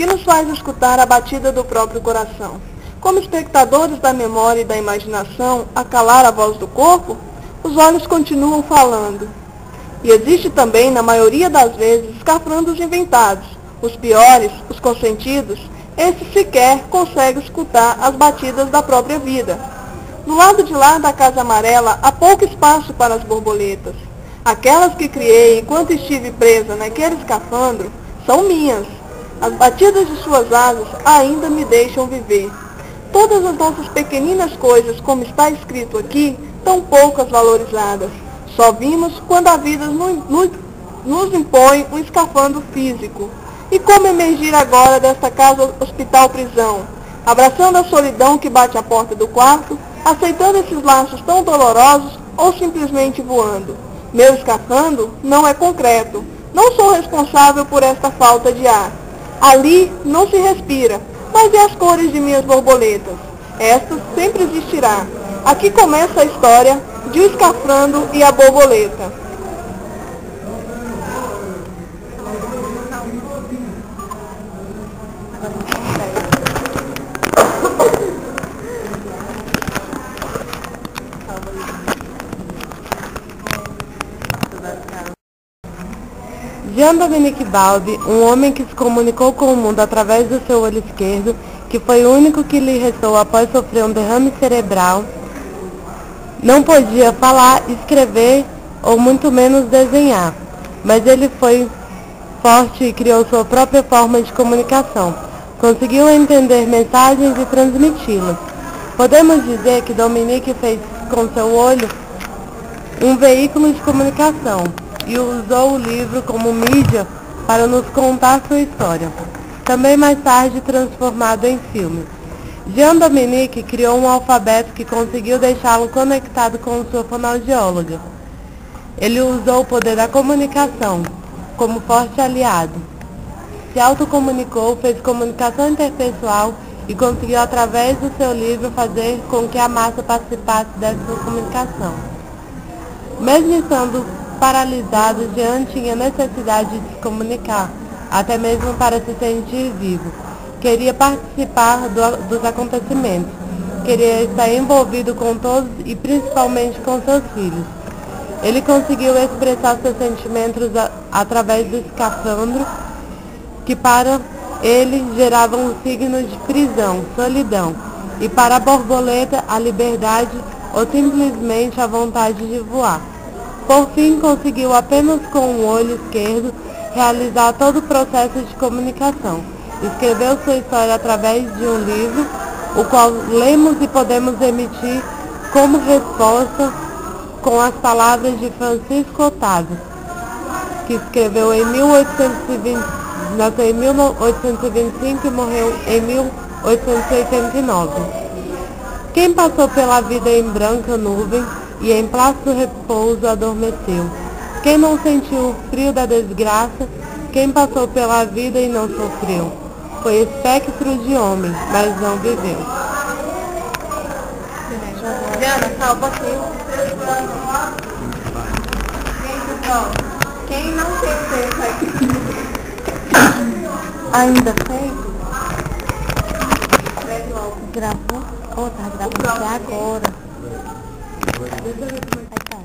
que nos faz escutar a batida do próprio coração. Como espectadores da memória e da imaginação, a calar a voz do corpo, os olhos continuam falando. E existe também, na maioria das vezes, escafandros inventados. Os piores, os consentidos, esses sequer conseguem escutar as batidas da própria vida. Do lado de lá da Casa Amarela, há pouco espaço para as borboletas. Aquelas que criei enquanto estive presa naquele escafandro são minhas. As batidas de suas asas ainda me deixam viver. Todas as nossas pequeninas coisas, como está escrito aqui, tão poucas valorizadas. Só vimos quando a vida nos impõe um escafandro físico. E como emergir agora desta casa hospital-prisão? Abraçando a solidão que bate à porta do quarto, aceitando esses laços tão dolorosos ou simplesmente voando? Meu escafandro não é concreto. Não sou responsável por esta falta de ar. Ali não se respira, mas e as cores de minhas borboletas? Esta sempre existirá. Aqui começa a história de O Escafandro e a Borboleta. Jean-Dominique Balbi, um homem que se comunicou com o mundo através do seu olho esquerdo, que foi o único que lhe restou após sofrer um derrame cerebral, não podia falar, escrever ou muito menos desenhar, mas ele foi forte e criou sua própria forma de comunicação. Conseguiu entender mensagens e transmiti-las. Podemos dizer que Dominique fez com seu olho um veículo de comunicação e usou o livro como mídia para nos contar sua história, também mais tarde transformado em filme. Jean-Dominique criou um alfabeto que conseguiu deixá-lo conectado com sua fonoaudióloga. Ele usou o poder da comunicação como forte aliado. Se autocomunicou, fez comunicação interpessoal e conseguiu, através do seu livro, fazer com que a massa participasse dessa comunicação. Mesmo estando paralisado, Jean tinha necessidade de se comunicar, até mesmo para se sentir vivo. Queria participar dos acontecimentos, queria estar envolvido com todos e principalmente com seus filhos. Ele conseguiu expressar seus sentimentos através do escafandro, que para ele gerava um signo de prisão, solidão, e para a borboleta a liberdade ou simplesmente a vontade de voar. Por fim, conseguiu apenas com o olho esquerdo realizar todo o processo de comunicação. Escreveu sua história através de um livro, o qual lemos e podemos emitir como resposta com as palavras de Francisco Otávio, que escreveu em 1820, nasceu em 1825 e morreu em 1889. Quem passou pela vida em branca nuvem e em plácido repouso adormeceu. Quem não sentiu o frio da desgraça, quem passou pela vida e não sofreu, foi espectro de homem, mas não viveu. Diana, salva aqui. Quem não tem tempo aqui? Ainda fez? Gravou? Tá gravando até agora.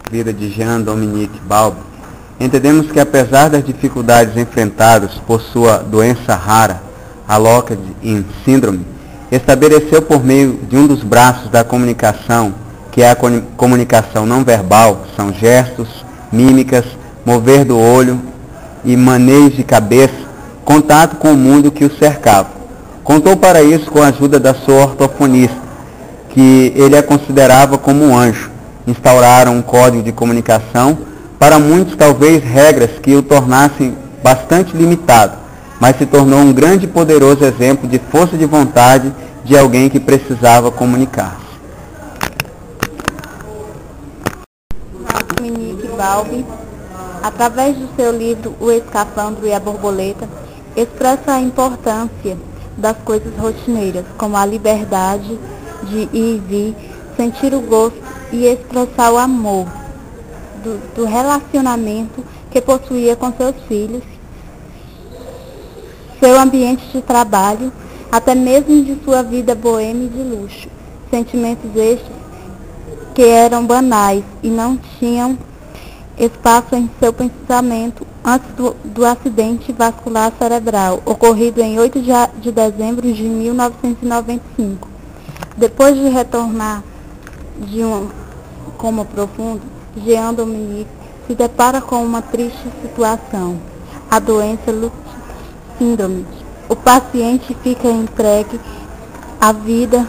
Vida de Jean-Dominique Balbi, entendemos que apesar das dificuldades enfrentadas por sua doença rara, a Lockheed Syndrome, estabeleceu por meio de um dos braços da comunicação, que é a comunicação não verbal, são gestos, mímicas, mover do olho e maneios de cabeça, contato com o mundo que o cercava. Contou para isso com a ajuda da sua ortofonista, que ele a considerava como um anjo. Instauraram um código de comunicação, para muitos talvez regras que o tornassem bastante limitado, mas se tornou um grande e poderoso exemplo de força de vontade de alguém que precisava comunicar-se. Dominique Balbi, através do seu livro O Escafandro e a Borboleta, expressa a importância das coisas rotineiras, como a liberdade de ir e vir, sentir o gosto e expressar o amor do relacionamento que possuía com seus filhos, seu ambiente de trabalho, até mesmo de sua vida boêmia e de luxo. Sentimentos estes que eram banais e não tinham espaço em seu pensamento antes do acidente vascular cerebral, ocorrido em 8 de dezembro de 1995. Depois de retornar de um coma profundo, Jean Dominique se depara com uma triste situação, a doença Lux síndrome. O paciente fica entregue à vida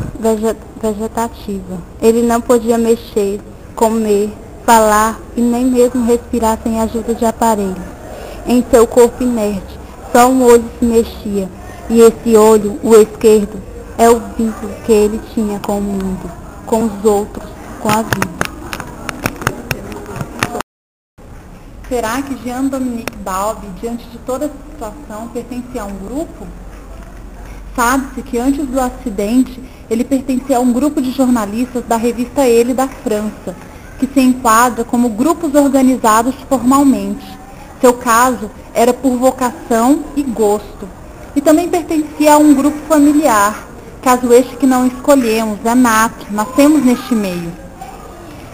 vegetativa. Ele não podia mexer, comer, falar e nem mesmo respirar sem ajuda de aparelhos. Em seu corpo inerte, só um olho se mexia, e esse olho, o esquerdo, é o vínculo que ele tinha com o mundo, com os outros, com a vida. Será que Jean Dominique Balbi, diante de toda essa situação, pertencia a um grupo? Sabe-se que antes do acidente, ele pertencia a um grupo de jornalistas da revista Elle da França, que se enquadra como grupos organizados formalmente. Seu caso era por vocação e gosto. E também pertencia a um grupo familiar, caso este que não escolhemos, é nato, nascemos neste meio.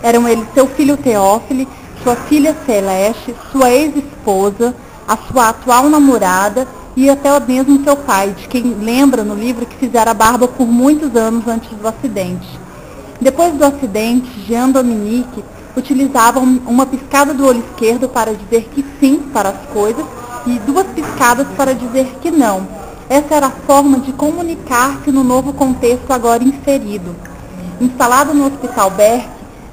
Eram eles seu filho Teófilo, sua filha Celeste, sua ex-esposa, a sua atual namorada e até mesmo seu pai, de quem lembra no livro que fizera barba por muitos anos antes do acidente. Depois do acidente, Jean Dominique utilizava uma piscada do olho esquerdo para dizer que sim para as coisas e 2 piscadas para dizer que não. Essa era a forma de comunicar-se no novo contexto agora inserido. Instalado no Hospital Berck,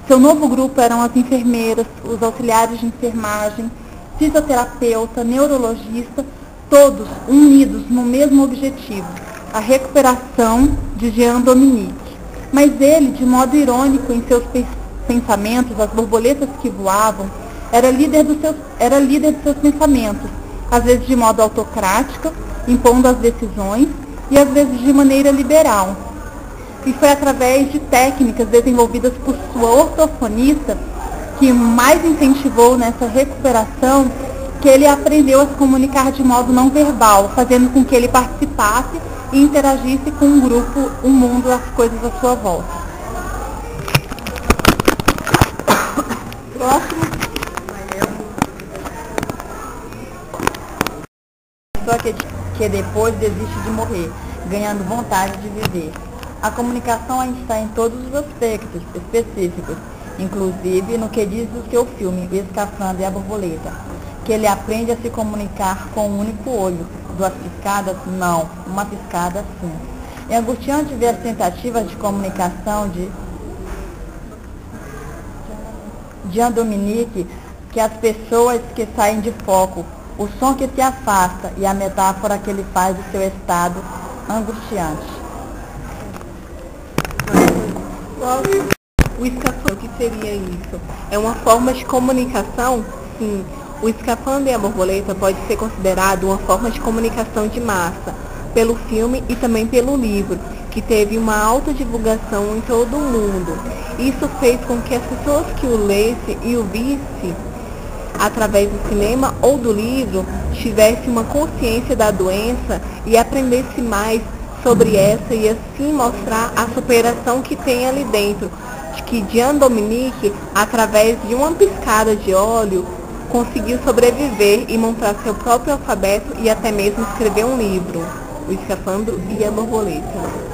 seu novo grupo eram as enfermeiras, os auxiliares de enfermagem, fisioterapeuta, neurologista, todos unidos no mesmo objetivo, a recuperação de Jean Dominique. Mas ele, de modo irônico em seus pensamentos, as borboletas que voavam, era líder dos seus pensamentos, às vezes de modo autocrático, impondo as decisões, e às vezes de maneira liberal. E foi através de técnicas desenvolvidas por sua ortofonista que mais incentivou nessa recuperação que ele aprendeu a se comunicar de modo não verbal, fazendo com que ele participasse e interagisse com um grupo, o mundo, as coisas à sua volta. Próximo. Só que depois desiste de morrer, ganhando vontade de viver. A comunicação está em todos os aspectos específicos, inclusive no que diz o seu filme, O Escafandro e a Borboleta, que ele aprende a se comunicar com um único olho. 2 piscadas? Não, uma piscada sim. É angustiante ver as tentativas de comunicação de Jean Dominique, que as pessoas que saem de foco, o som que se afasta e a metáfora que ele faz do seu estado angustiante. O escafandro, o que seria isso? É uma forma de comunicação? Sim. O Escafandro e a Borboleta pode ser considerado uma forma de comunicação de massa, pelo filme e também pelo livro, que teve uma alta divulgação em todo o mundo. Isso fez com que as pessoas que o lessem e o vissem através do cinema ou do livro tivessem uma consciência da doença e aprendesse mais sobre essa e assim mostrar a superação que tem ali dentro, de que Jean Dominique, através de uma piscada de óleo, conseguiu sobreviver e montar seu próprio alfabeto e até mesmo escrever um livro, O Escafandro e a Borboleta.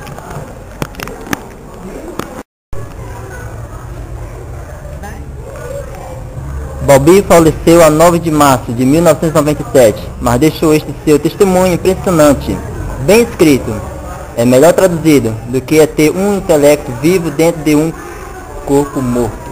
Balbi faleceu a 9 de março de 1997, mas deixou este seu testemunho impressionante, bem escrito. É melhor traduzido do que é ter um intelecto vivo dentro de um corpo morto.